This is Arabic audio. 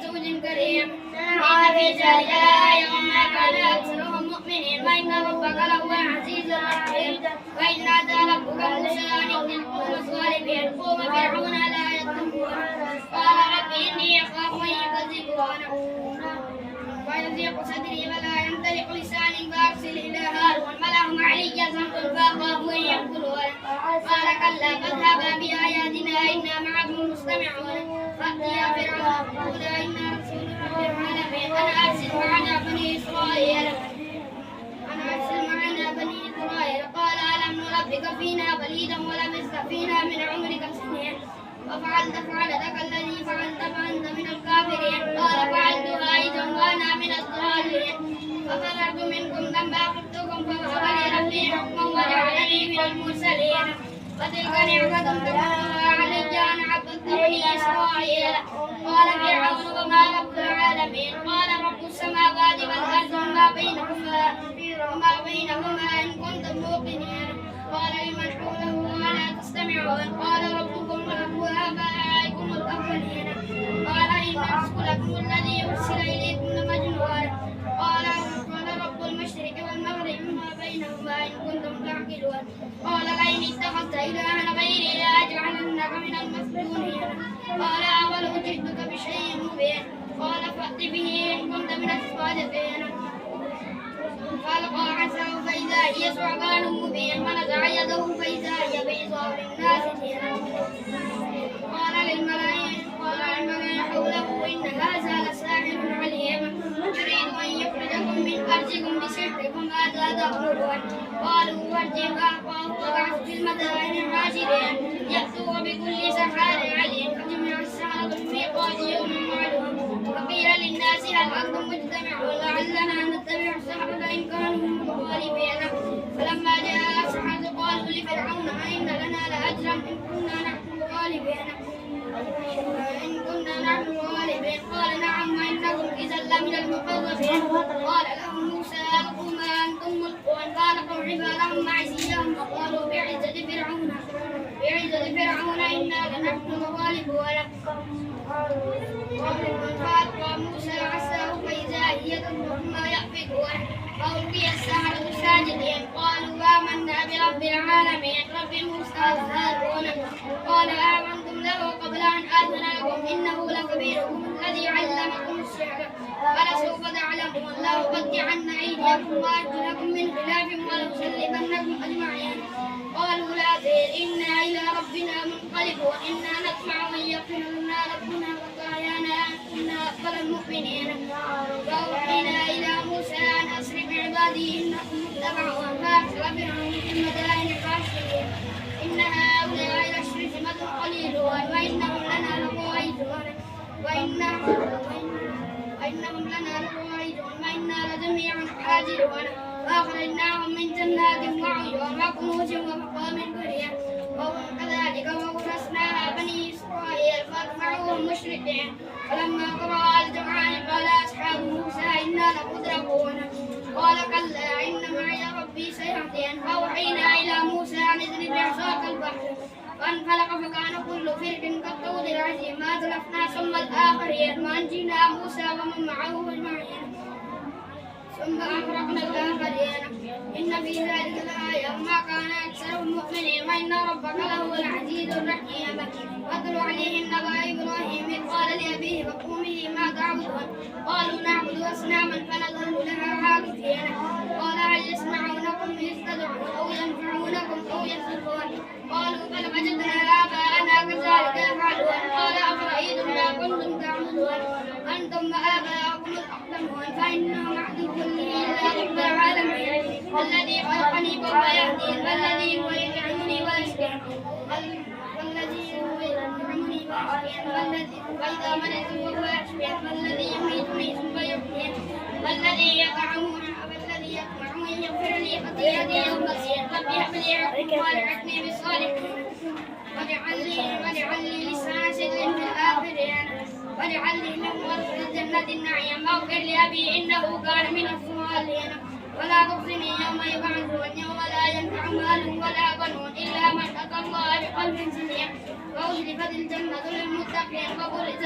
زوج كريم إن في ذلك لآية وما كان أكثرهم مؤمنين وإن ربك لهو العزيز الرحيم وإذ نادى ربك موسى أن ائت القوم الظالمين قوم فرعون لا يتقون قال رب إني أخاف أن يكذبون ويضيق صدري ولا ينطلق لساني فأرسل إلى هارون وله معي زمر فأخاف أن يقتلون قال كلا فاذهبا بآياتنا إنا معكم مستمعون فأتيا فرعون فقولا إنا رسول رب العالمين أن أرسل معنا بني إسرائيل قال ألم نربك فينا وليدا ولبثت فينا من عمرك سنين وفعلت فعلتك الذي فعلت فأنت من الكافرين قال فعلتها إذا وأنا من الضالين ففررت منكم لما خفتكم فوهب لي ربي حكما وجعلني من المرسلين وتلك نعمة تمنها علي أن عبدت بني إسرائيل قال فرعون وما رب العالمين قال رب السماوات والأرض وما بينهما إن كنتم موقنين قال لمن حوله ألا تستمعون قال ربكم ورب آبائكم الأولين قال إن رسولكم الذي أرسل إليكم لمجنون قال رب المشرق والمغرب وما بينهما إن كنتم تعقلون قال لئن اتخذت إلها غيري لأجعلنك من المسجونين قال أولو جئتك بشيء مبين قال فأت به إن كنت من الصادقين فألقى عصاه فإذا هي ثعبان مبين ونزع يده فإذا هي بيضاء للناظرين قال للملأ حوله إن هذا لساحر عليم يريد أن يخرجكم من أرضكم بسحركم ماذا تأمرون قالوا ارجع أخاه وابعث في المدائن حاشرين يأتوا بكل سحار عليم فجمع السحرة في ميقات يوم معلوم وقيل للناس هل أنتم مجتمعون لعلنا نتبع السحرة إن كانوا هم الغالبين فلما جاء السحرة قالوا لفرعون أئن لنا لأجرا إن كنا نحن الغالبين قال نعم وإنكم إذا لمن المقربين قال لهم موسى ألقوا ما أنتم ملقون فألقوا حبالهم عصيهم وقالوا بعزة فرعون إنا لنحن الغالبون فألقى موسى عصاه فإذا هي تلقف ما يأفكون فألقي السحرة ساجدين قالوا آمنا برب العالمين رب موسى وهارون قال آمنتم له قبل أن آذن لكم إنه لكبيركم الذي علمكم السحر فلسوف تعلمون لأقطعن أيديكم وأرجلكم من خلاف ولأصلبنكم أجمعين قالوا لا تخف إنا إلى ربنا منقلبون إنا نطمع أن يغفر لنا ربنا وخطايانا أن كنا أفضل المؤمنين فأوحينا إلى موسى أن أسر بعبادي إنكم متبعون فأرسل فرعون في المدائن حاشرين إن هؤلاء لشرذمة قليلون وإنهم لنا لغائظون وإنا لجميع حاذرون فأخرجناهم من جنات وعيون وكنوز ومقام كريم كذلك وورثناها بني إسرائيل فأتبعوهم مشركين فلما قضى الجمعان قال أصحاب موسى إنا لمدركون قال كلا إن معي ربي سيهدين فأوحينا إلى موسى أن اضرب بعصاك البحر فانفلق فكان كل فرق كالطود العظيم ما تلفنا ثم الآخرين وأنجينا موسى ومن معه أجمعين ثم أغرقنا الآخرين إن في ذلك لآية وما كان أكثرهم مؤمنين وإن ربك لهو العزيز الرحيم واتل عليهم نبأ إبراهيم إذ قال لأبيه وقومه ما تعبدون قالوا نعبد أصناما فنظل لها عاكفين قال هل يسمعونكم إذ تدعون أو ينفعونكم أو يضرون قالوا بل وجدنا آباءنا كذلك يفعلون قال أفرأيتم ما كنتم تعبدون أنتم وآباؤكم الأقدمون فإنهم عدو لي إلا رب العالمين الذي خلقني فهو يهدين والذي هو يطعمني ويسقين وإذا مرضت فهو يشفين والذي يميتني ثم يحيين والذي يطعمون والذي يطمع أن يغفر لي خطيئتي يوم الدين رب هب لي حكما والحقني بالصالحين واجعل لي لسان صدق في الآخرين واجعل لي من ورثة جنة النعيم واغفر لأبي إنه كان من الصالحين ولا تخزني يوم يبعثون يوم لا ينفع مال ولا بنون إلا من أتى الله بقلب سليم وأزلفت الجنة للمتقين وبرزت